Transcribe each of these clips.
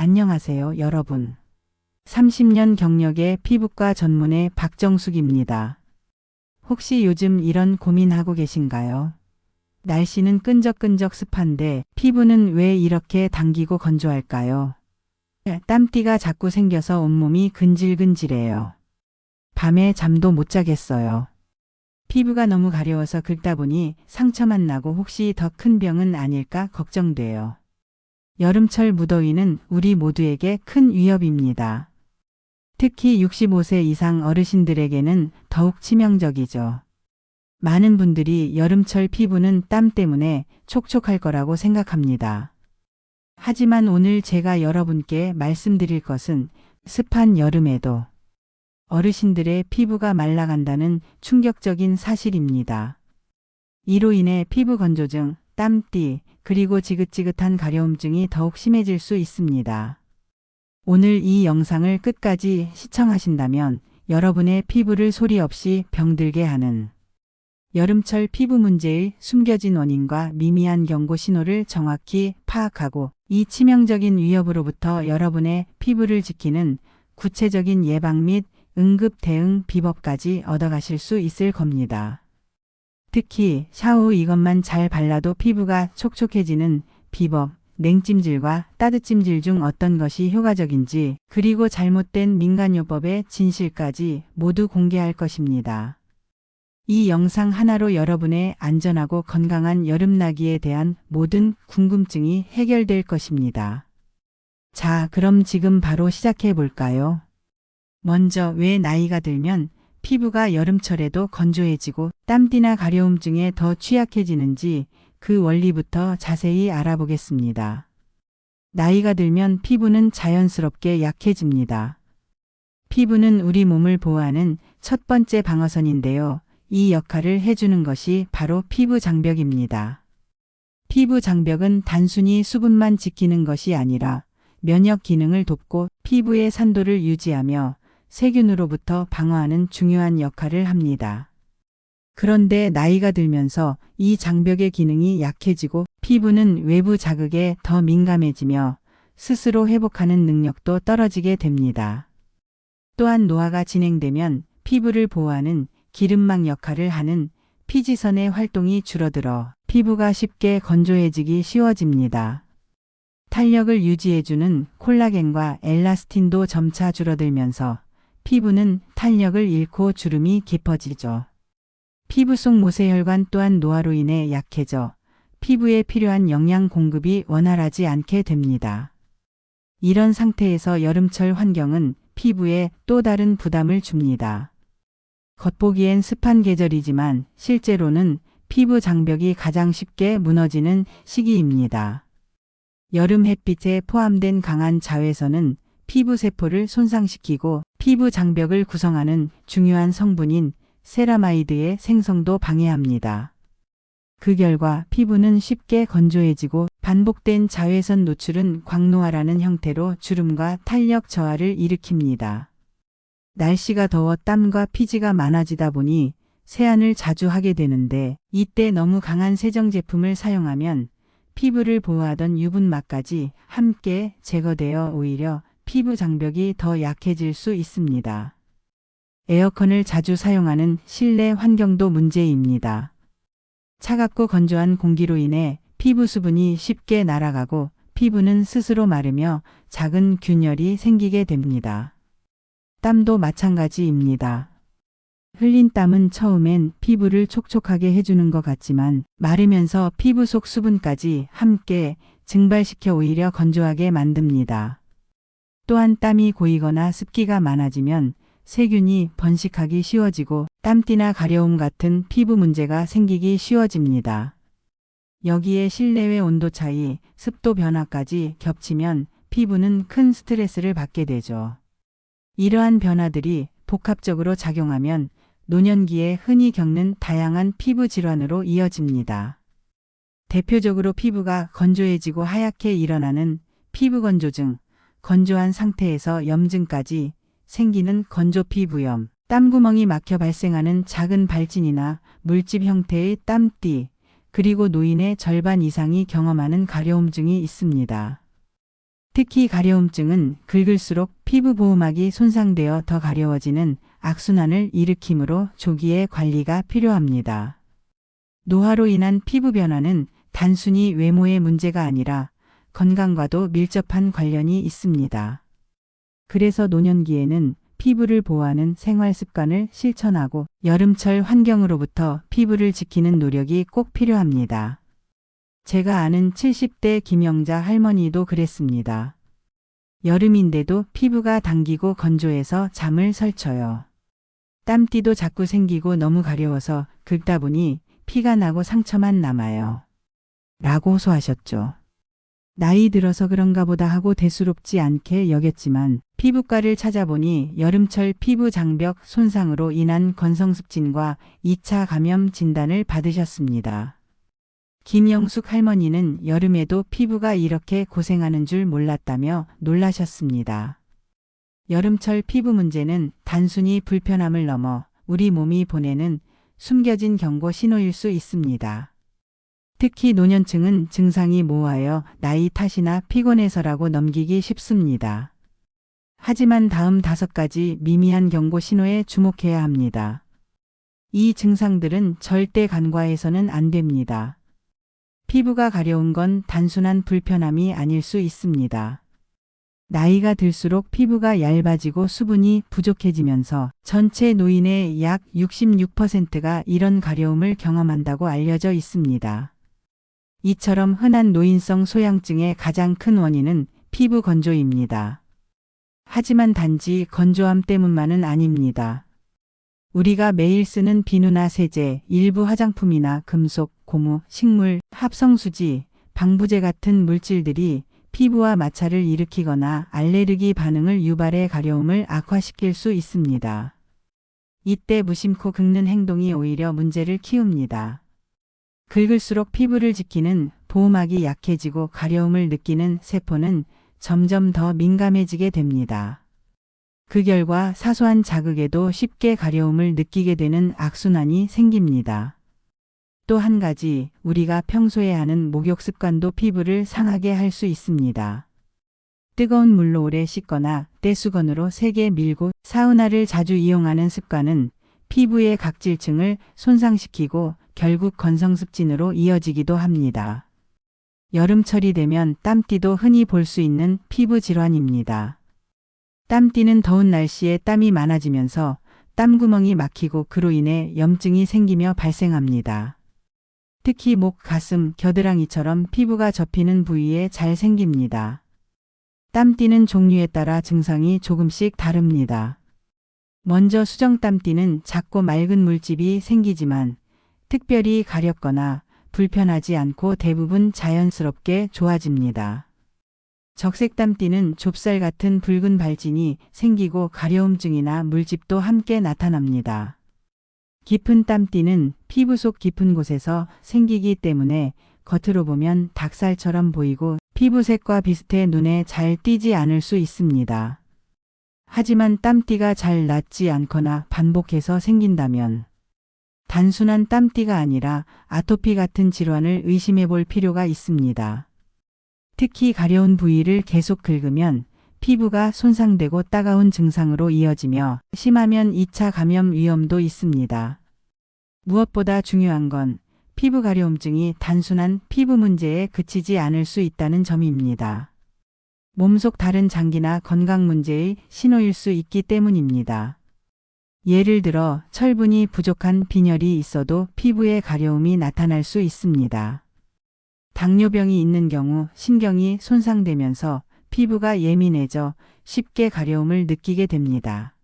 안녕하세요, 여러분. 30년 경력의 피부과 전문의 박정숙입니다. 혹시 요즘 이런 고민하고 계신가요? 날씨는 끈적끈적 습한데 피부는 왜 이렇게 당기고 건조할까요? 땀띠가 자꾸 생겨서 온몸이 근질근질해요. 밤에 잠도 못 자겠어요. 피부가 너무 가려워서 긁다 보니 상처만 나고 혹시 더 큰 병은 아닐까 걱정돼요. 여름철 무더위는 우리 모두에게 큰 위협입니다. 특히 65세 이상 어르신들에게는 더욱 치명적이죠. 많은 분들이 여름철 피부는 땀 때문에 촉촉할 거라고 생각합니다. 하지만 오늘 제가 여러분께 말씀드릴 것은 습한 여름에도 어르신들의 피부가 말라간다는 충격적인 사실입니다. 이로 인해 피부 건조증, 땀띠, 그리고 지긋지긋한 가려움증이 더욱 심해질 수 있습니다. 오늘 이 영상을 끝까지 시청하신다면 여러분의 피부를 소리 없이 병들게 하는 여름철 피부 문제의 숨겨진 원인과 미미한 경고 신호를 정확히 파악하고 이 치명적인 위협으로부터 여러분의 피부를 지키는 구체적인 예방 및 응급 대응 비법까지 얻어가실 수 있을 겁니다. 특히 샤워 후 이것만 잘 발라도 피부가 촉촉해지는 비법, 냉찜질과 따뜻찜질 중 어떤 것이 효과적인지, 그리고 잘못된 민간요법의 진실까지 모두 공개할 것입니다. 이 영상 하나로 여러분의 안전하고 건강한 여름나기에 대한 모든 궁금증이 해결될 것입니다. 자, 그럼 지금 바로 시작해 볼까요? 먼저 왜 나이가 들면 피부가 여름철에도 건조해지고 땀띠나 가려움증에 더 취약해지는지 그 원리부터 자세히 알아보겠습니다. 나이가 들면 피부는 자연스럽게 약해집니다. 피부는 우리 몸을 보호하는 첫 번째 방어선인데요. 이 역할을 해주는 것이 바로 피부 장벽입니다. 피부 장벽은 단순히 수분만 지키는 것이 아니라 면역 기능을 돕고 피부의 산도를 유지하며 세균으로부터 방어하는 중요한 역할을 합니다. 그런데 나이가 들면서 이 장벽의 기능이 약해지고 피부는 외부 자극에 더 민감해지며 스스로 회복하는 능력도 떨어지게 됩니다. 또한 노화가 진행되면 피부를 보호하는 기름막 역할을 하는 피지선의 활동이 줄어들어 피부가 쉽게 건조해지기 쉬워집니다. 탄력을 유지해주는 콜라겐과 엘라스틴도 점차 줄어들면서 피부는 탄력을 잃고 주름이 깊어지죠. 피부 속 모세혈관 또한 노화로 인해 약해져 피부에 필요한 영양 공급이 원활하지 않게 됩니다. 이런 상태에서 여름철 환경은 피부에 또 다른 부담을 줍니다. 겉보기엔 습한 계절이지만 실제로는 피부 장벽이 가장 쉽게 무너지는 시기입니다. 여름 햇빛에 포함된 강한 자외선은 피부 세포를 손상시키고 피부 장벽을 구성하는 중요한 성분인 세라마이드의 생성도 방해합니다. 그 결과 피부는 쉽게 건조해지고 반복된 자외선 노출은 광노화라는 형태로 주름과 탄력 저하를 일으킵니다. 날씨가 더워 땀과 피지가 많아지다 보니 세안을 자주 하게 되는데 이때 너무 강한 세정 제품을 사용하면 피부를 보호하던 유분막까지 함께 제거되어 오히려 피부 장벽이 더 약해질 수 있습니다. 에어컨을 자주 사용하는 실내 환경도 문제입니다. 차갑고 건조한 공기로 인해 피부 수분이 쉽게 날아가고 피부는 스스로 마르며 작은 균열이 생기게 됩니다. 땀도 마찬가지입니다. 흘린 땀은 처음엔 피부를 촉촉하게 해주는 것 같지만 마르면서 피부 속 수분까지 함께 증발시켜 오히려 건조하게 만듭니다. 또한 땀이 고이거나 습기가 많아지면 세균이 번식하기 쉬워지고 땀띠나 가려움 같은 피부 문제가 생기기 쉬워집니다. 여기에 실내외 온도 차이, 습도 변화까지 겹치면 피부는 큰 스트레스를 받게 되죠. 이러한 변화들이 복합적으로 작용하면 노년기에 흔히 겪는 다양한 피부 질환으로 이어집니다. 대표적으로 피부가 건조해지고 하얗게 일어나는 피부 건조증, 건조한 상태에서 염증까지 생기는 건조피부염, 땀구멍이 막혀 발생하는 작은 발진이나 물집 형태의 땀띠, 그리고 노인의 절반 이상이 경험하는 가려움증이 있습니다. 특히 가려움증은 긁을수록 피부 보호막이 손상되어 더 가려워지는 악순환을 일으키므로 조기에 관리가 필요합니다. 노화로 인한 피부 변화는 단순히 외모의 문제가 아니라 건강과도 밀접한 관련이 있습니다. 그래서 노년기에는 피부를 보호하는 생활 습관을 실천하고 여름철 환경으로부터 피부를 지키는 노력이 꼭 필요합니다. 제가 아는 70대 김영자 할머니도 그랬습니다. 여름인데도 피부가 당기고 건조해서 잠을 설쳐요. 땀띠도 자꾸 생기고 너무 가려워서 긁다 보니 피가 나고 상처만 남아요. 라고 호소하셨죠. 나이 들어서 그런가 보다 하고 대수롭지 않게 여겼지만 피부과를 찾아보니 여름철 피부 장벽 손상으로 인한 건성습진과 2차 감염 진단을 받으셨습니다. 김영숙 할머니는 여름에도 피부가 이렇게 고생하는 줄 몰랐다며 놀라셨습니다. 여름철 피부 문제는 단순히 불편함을 넘어 우리 몸이 보내는 숨겨진 경고 신호일 수 있습니다. 특히 노년층은 증상이 모호하여 나이 탓이나 피곤해서라고 넘기기 쉽습니다. 하지만 다음 5가지 미미한 경고 신호에 주목해야 합니다. 이 증상들은 절대 간과해서는 안 됩니다. 피부가 가려운 건 단순한 불편함이 아닐 수 있습니다. 나이가 들수록 피부가 얇아지고 수분이 부족해지면서 전체 노인의 약 66%가 이런 가려움을 경험한다고 알려져 있습니다. 이처럼 흔한 노인성 소양증의 가장 큰 원인은 피부 건조입니다. 하지만 단지 건조함 때문만은 아닙니다. 우리가 매일 쓰는 비누나 세제, 일부 화장품이나 금속, 고무, 식물, 합성수지, 방부제 같은 물질들이 피부와 마찰을 일으키거나 알레르기 반응을 유발해 가려움을 악화시킬 수 있습니다. 이때 무심코 긁는 행동이 오히려 문제를 키웁니다. 긁을수록 피부를 지키는 보호막이 약해지고 가려움을 느끼는 세포는 점점 더 민감해지게 됩니다. 그 결과 사소한 자극에도 쉽게 가려움을 느끼게 되는 악순환이 생깁니다. 또 한 가지 우리가 평소에 하는 목욕 습관도 피부를 상하게 할 수 있습니다. 뜨거운 물로 오래 씻거나 떼수건으로 세게 밀고 사우나를 자주 이용하는 습관은 피부의 각질층을 손상시키고 결국 건성습진으로 이어지기도 합니다. 여름철이 되면 땀띠도 흔히 볼 수 있는 피부 질환입니다. 땀띠는 더운 날씨에 땀이 많아지면서 땀구멍이 막히고 그로 인해 염증이 생기며 발생합니다. 특히 목, 가슴, 겨드랑이처럼 피부가 접히는 부위에 잘 생깁니다. 땀띠는 종류에 따라 증상이 조금씩 다릅니다. 먼저 수정땀띠는 작고 맑은 물집이 생기지만 특별히 가렵거나 불편하지 않고 대부분 자연스럽게 좋아집니다. 적색땀띠는 좁쌀 같은 붉은 발진이 생기고 가려움증이나 물집도 함께 나타납니다. 깊은 땀띠는 피부 속 깊은 곳에서 생기기 때문에 겉으로 보면 닭살처럼 보이고 피부색과 비슷해 눈에 잘 띄지 않을 수 있습니다. 하지만 땀띠가 잘 낫지 않거나 반복해서 생긴다면 단순한 땀띠가 아니라 아토피 같은 질환을 의심해 볼 필요가 있습니다. 특히 가려운 부위를 계속 긁으면 피부가 손상되고 따가운 증상으로 이어지며 심하면 2차 감염 위험도 있습니다. 무엇보다 중요한 건 피부 가려움증이 단순한 피부 문제에 그치지 않을 수 있다는 점입니다. 몸속 다른 장기나 건강 문제의 신호일 수 있기 때문입니다. 예를 들어 철분이 부족한 빈혈이 있어도 피부에 가려움이 나타날 수 있습니다. 당뇨병이 있는 경우 신경이 손상되면서 피부가 예민해져 쉽게 가려움을 느끼게 됩니다.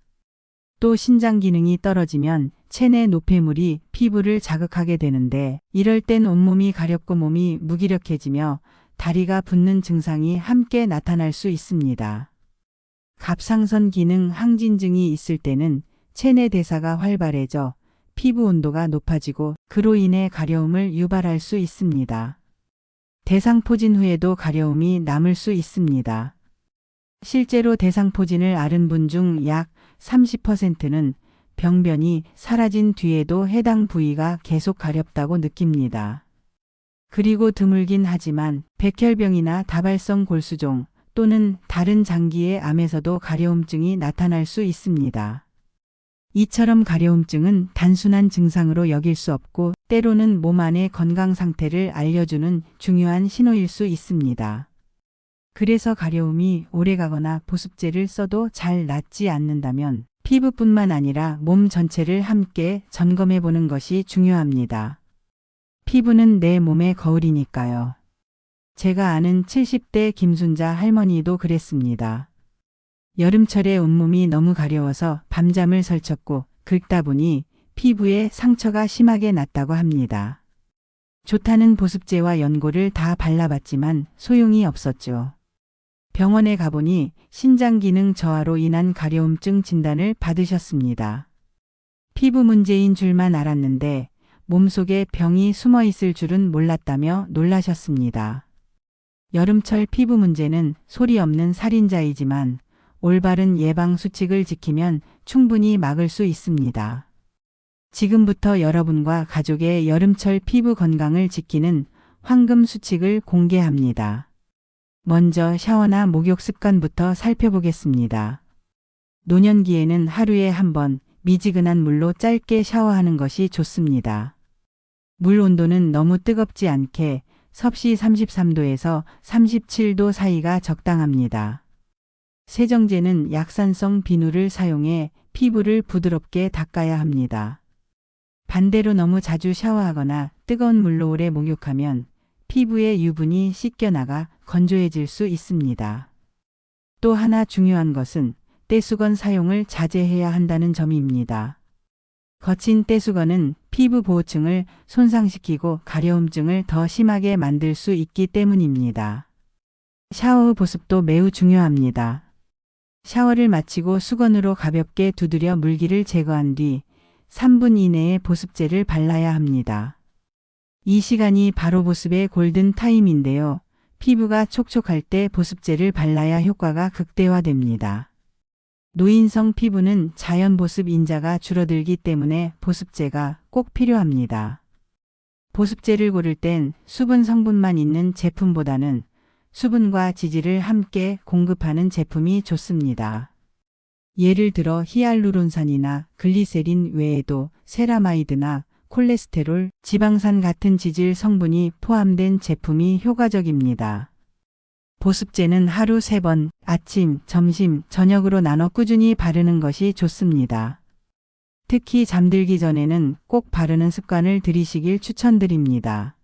또 신장 기능이 떨어지면 체내 노폐물이 피부를 자극하게 되는데 이럴 땐 온몸이 가렵고 몸이 무기력해지며 다리가 붓는 증상이 함께 나타날 수 있습니다. 갑상선 기능 항진증이 있을 때는 체내 대사가 활발해져 피부 온도가 높아지고 그로 인해 가려움을 유발할 수 있습니다. 대상포진 후에도 가려움이 남을 수 있습니다. 실제로 대상포진을 앓은 분 중 약 30%는 병변이 사라진 뒤에도 해당 부위가 계속 가렵다고 느낍니다. 그리고 드물긴 하지만 백혈병이나 다발성 골수종, 또는 다른 장기의 암에서도 가려움증이 나타날 수 있습니다. 이처럼 가려움증은 단순한 증상으로 여길 수 없고 때로는 몸 안의 건강 상태를 알려주는 중요한 신호일 수 있습니다. 그래서 가려움이 오래가거나 보습제를 써도 잘 낫지 않는다면 피부뿐만 아니라 몸 전체를 함께 점검해 보는 것이 중요합니다. 피부는 내 몸의 거울이니까요. 제가 아는 70대 김순자 할머니도 그랬습니다. 여름철에 온몸이 너무 가려워서 밤잠을 설쳤고 긁다 보니 피부에 상처가 심하게 났다고 합니다. 좋다는 보습제와 연고를 다 발라봤지만 소용이 없었죠. 병원에 가보니 신장기능 저하로 인한 가려움증 진단을 받으셨습니다. 피부 문제인 줄만 알았는데 몸속에 병이 숨어 있을 줄은 몰랐다며 놀라셨습니다. 여름철 피부 문제는 소리 없는 살인자이지만 올바른 예방 수칙을 지키면 충분히 막을 수 있습니다. 지금부터 여러분과 가족의 여름철 피부 건강을 지키는 황금 수칙을 공개합니다. 먼저 샤워나 목욕 습관부터 살펴보겠습니다. 노년기에는 하루에 한 번 미지근한 물로 짧게 샤워하는 것이 좋습니다. 물 온도는 너무 뜨겁지 않게 섭씨 33도에서 37도 사이가 적당합니다. 세정제는 약산성 비누를 사용해 피부를 부드럽게 닦아야 합니다. 반대로 너무 자주 샤워하거나 뜨거운 물로 오래 목욕하면 피부의 유분이 씻겨나가 건조해질 수 있습니다. 또 하나 중요한 것은 떼수건 사용을 자제해야 한다는 점입니다. 거친 떼수건은 피부 보호층을 손상시키고 가려움증을 더 심하게 만들 수 있기 때문입니다. 샤워 후 보습도 매우 중요합니다. 샤워를 마치고 수건으로 가볍게 두드려 물기를 제거한 뒤 3분 이내에 보습제를 발라야 합니다. 이 시간이 바로 보습의 골든 타임인데요. 피부가 촉촉할 때 보습제를 발라야 효과가 극대화됩니다. 노인성 피부는 자연 보습 인자가 줄어들기 때문에 보습제가 꼭 필요합니다. 보습제를 고를 땐 수분 성분만 있는 제품보다는 수분과 지질을 함께 공급하는 제품이 좋습니다. 예를 들어 히알루론산이나 글리세린 외에도 세라마이드나 콜레스테롤, 지방산 같은 지질 성분이 포함된 제품이 효과적입니다. 보습제는 하루 3번, 아침, 점심, 저녁으로 나눠 꾸준히 바르는 것이 좋습니다. 특히 잠들기 전에는 꼭 바르는 습관을 들이시길 추천드립니다.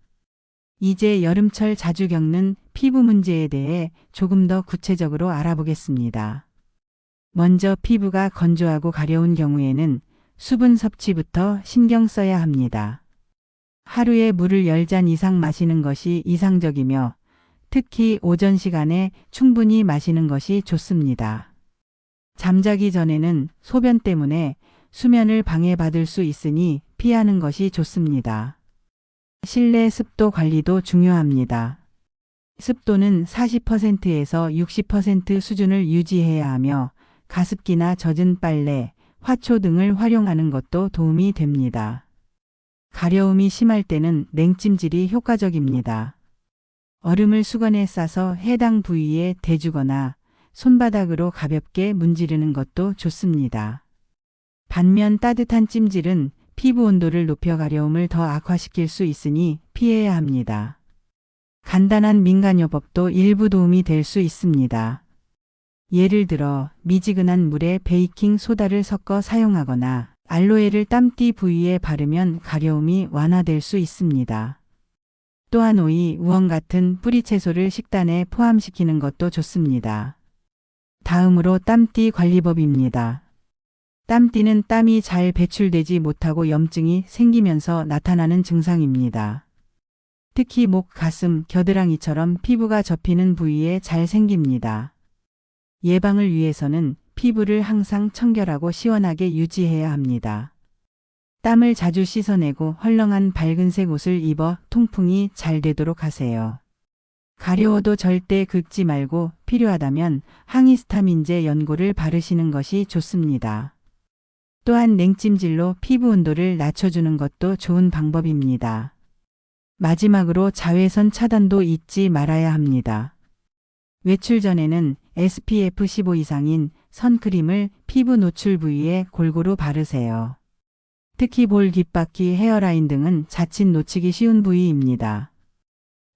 이제 여름철 자주 겪는 피부 문제에 대해 조금 더 구체적으로 알아보겠습니다. 먼저 피부가 건조하고 가려운 경우에는 수분 섭취부터 신경 써야 합니다. 하루에 물을 10잔 이상 마시는 것이 이상적이며 특히 오전 시간에 충분히 마시는 것이 좋습니다. 잠자기 전에는 소변 때문에 수면을 방해받을 수 있으니 피하는 것이 좋습니다. 실내 습도 관리도 중요합니다. 습도는 40%에서 60% 수준을 유지해야 하며 가습기나 젖은 빨래, 화초 등을 활용하는 것도 도움이 됩니다. 가려움이 심할 때는 냉찜질이 효과적입니다. 얼음을 수건에 싸서 해당 부위에 대주거나 손바닥으로 가볍게 문지르는 것도 좋습니다. 반면 따뜻한 찜질은 피부 온도를 높여 가려움을 더 악화시킬 수 있으니 피해야 합니다. 간단한 민간요법도 일부 도움이 될 수 있습니다. 예를 들어 미지근한 물에 베이킹 소다를 섞어 사용하거나 알로에를 땀띠 부위에 바르면 가려움이 완화될 수 있습니다. 또한 오이, 우엉 같은 뿌리채소를 식단에 포함시키는 것도 좋습니다. 다음으로 땀띠 관리법입니다. 땀띠는 땀이 잘 배출되지 못하고 염증이 생기면서 나타나는 증상입니다. 특히 목, 가슴, 겨드랑이처럼 피부가 접히는 부위에 잘 생깁니다. 예방을 위해서는 피부를 항상 청결하고 시원하게 유지해야 합니다. 땀을 자주 씻어내고 헐렁한 밝은색 옷을 입어 통풍이 잘 되도록 하세요. 가려워도 절대 긁지 말고 필요하다면 항히스타민제 연고를 바르시는 것이 좋습니다. 또한 냉찜질로 피부 온도를 낮춰주는 것도 좋은 방법입니다. 마지막으로 자외선 차단도 잊지 말아야 합니다. 외출 전에는 SPF 15 이상인 선크림을 피부 노출 부위에 골고루 바르세요. 특히 볼, 귓바퀴, 헤어라인 등은 자칫 놓치기 쉬운 부위입니다.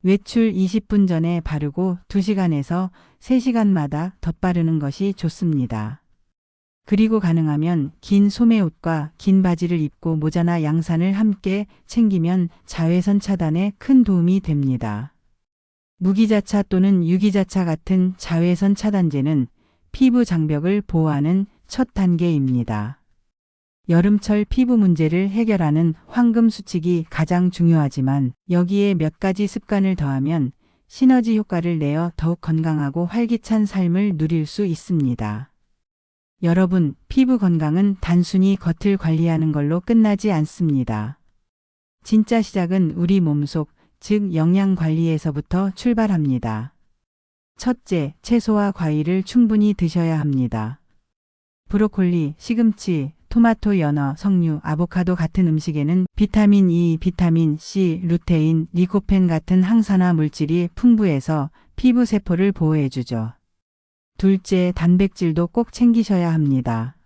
외출 20분 전에 바르고 2시간에서 3시간마다 덧바르는 것이 좋습니다. 그리고 가능하면 긴 소매옷과 긴 바지를 입고 모자나 양산을 함께 챙기면 자외선 차단에 큰 도움이 됩니다. 무기자차 또는 유기자차 같은 자외선 차단제는 피부 장벽을 보호하는 첫 단계입니다. 여름철 피부 문제를 해결하는 황금 수칙이 가장 중요하지만 여기에 몇 가지 습관을 더하면 시너지 효과를 내어 더욱 건강하고 활기찬 삶을 누릴 수 있습니다. 여러분, 피부 건강은 단순히 겉을 관리하는 걸로 끝나지 않습니다. 진짜 시작은 우리 몸속, 즉 영양 관리에서부터 출발합니다. 첫째, 채소와 과일을 충분히 드셔야 합니다. 브로콜리, 시금치, 토마토, 연어, 석류, 아보카도 같은 음식에는 비타민 E, 비타민 C, 루테인, 리코펜 같은 항산화 물질이 풍부해서 피부 세포를 보호해주죠. 둘째, 단백질도 꼭 챙기셔야 합니다.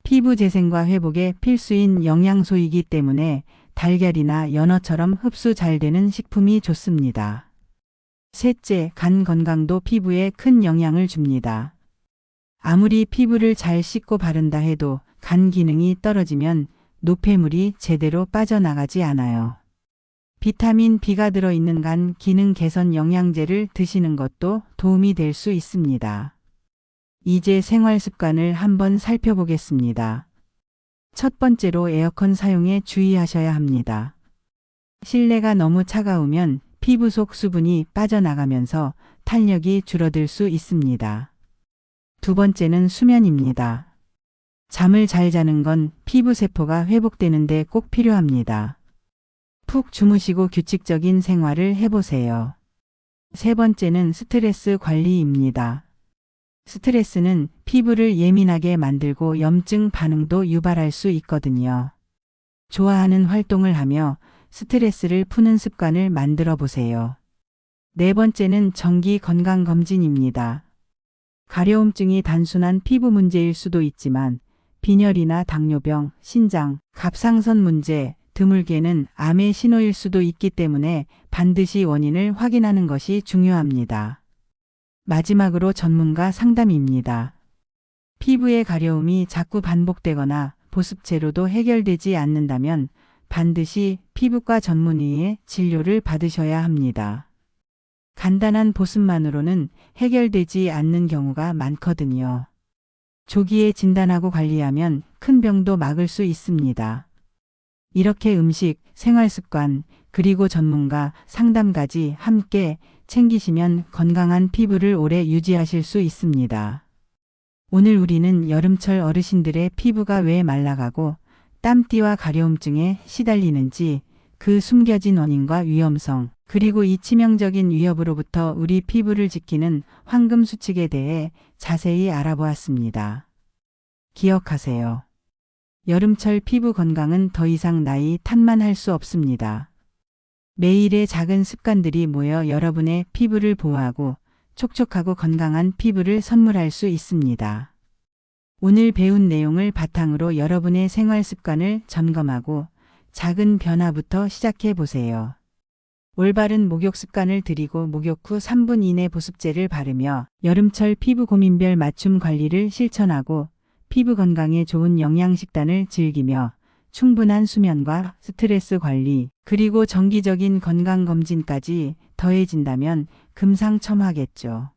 피부 재생과 회복에 필수인 영양소이기 때문에 달걀이나 연어처럼 흡수 잘 되는 식품이 좋습니다. 셋째, 간 건강도 피부에 큰 영향을 줍니다. 아무리 피부를 잘 씻고 바른다 해도 간 기능이 떨어지면 노폐물이 제대로 빠져나가지 않아요. 비타민 B가 들어있는 간 기능 개선 영양제를 드시는 것도 도움이 될 수 있습니다. 이제 생활 습관을 한번 살펴보겠습니다. 첫 번째로 에어컨 사용에 주의하셔야 합니다. 실내가 너무 차가우면 피부 속 수분이 빠져나가면서 탄력이 줄어들 수 있습니다. 두 번째는 수면입니다. 잠을 잘 자는 건 피부 세포가 회복되는데 꼭 필요합니다. 푹 주무시고 규칙적인 생활을 해보세요. 세 번째는 스트레스 관리입니다. 스트레스는 피부를 예민하게 만들고 염증 반응도 유발할 수 있거든요. 좋아하는 활동을 하며 스트레스를 푸는 습관을 만들어 보세요. 네 번째는 정기 건강검진입니다. 가려움증이 단순한 피부 문제일 수도 있지만 빈혈이나 당뇨병, 신장, 갑상선 문제, 드물게는 암의 신호일 수도 있기 때문에 반드시 원인을 확인하는 것이 중요합니다. 마지막으로 전문가 상담입니다. 피부의 가려움이 자꾸 반복되거나 보습제로도 해결되지 않는다면 반드시 피부과 전문의의 진료를 받으셔야 합니다. 간단한 보습만으로는 해결되지 않는 경우가 많거든요. 조기에 진단하고 관리하면 큰 병도 막을 수 있습니다. 이렇게 음식, 생활습관, 그리고 전문가 상담까지 함께 챙기시면 건강한 피부를 오래 유지하실 수 있습니다. 오늘 우리는 여름철 어르신들의 피부가 왜 말라가고 땀띠와 가려움증에 시달리는지 그 숨겨진 원인과 위험성, 그리고 이 치명적인 위협으로부터 우리 피부를 지키는 황금 수칙에 대해 자세히 알아보았습니다. 기억하세요. 여름철 피부 건강은 더 이상 나이 탓만 할 수 없습니다. 매일의 작은 습관들이 모여 여러분의 피부를 보호하고 촉촉하고 건강한 피부를 선물할 수 있습니다. 오늘 배운 내용을 바탕으로 여러분의 생활 습관을 점검하고 작은 변화부터 시작해 보세요. 올바른 목욕 습관을 들이고 목욕 후 3분 이내 보습제를 바르며 여름철 피부 고민별 맞춤 관리를 실천하고 피부 건강에 좋은 영양식단을 즐기며 충분한 수면과 스트레스 관리, 그리고 정기적인 건강검진까지 더해진다면 금상첨화겠죠.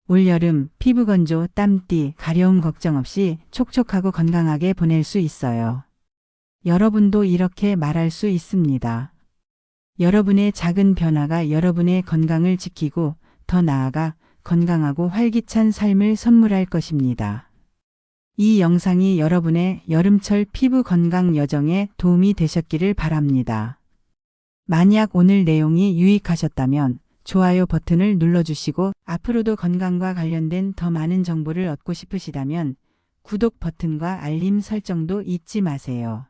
올여름 피부 건조, 땀띠, 가려움 걱정 없이 촉촉하고 건강하게 보낼 수 있어요. 여러분도 이렇게 말할 수 있습니다. 여러분의 작은 변화가 여러분의 건강을 지키고 더 나아가 건강하고 활기찬 삶을 선물할 것입니다. 이 영상이 여러분의 여름철 피부 건강 여정에 도움이 되셨기를 바랍니다. 만약 오늘 내용이 유익하셨다면 좋아요 버튼을 눌러주시고 앞으로도 건강과 관련된 더 많은 정보를 얻고 싶으시다면 구독 버튼과 알림 설정도 잊지 마세요.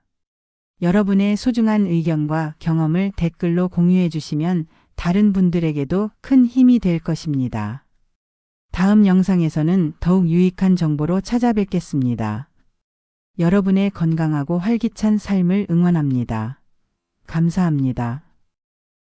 여러분의 소중한 의견과 경험을 댓글로 공유해 주시면 다른 분들에게도 큰 힘이 될 것입니다. 다음 영상에서는 더욱 유익한 정보로 찾아뵙겠습니다. 여러분의 건강하고 활기찬 삶을 응원합니다. 감사합니다.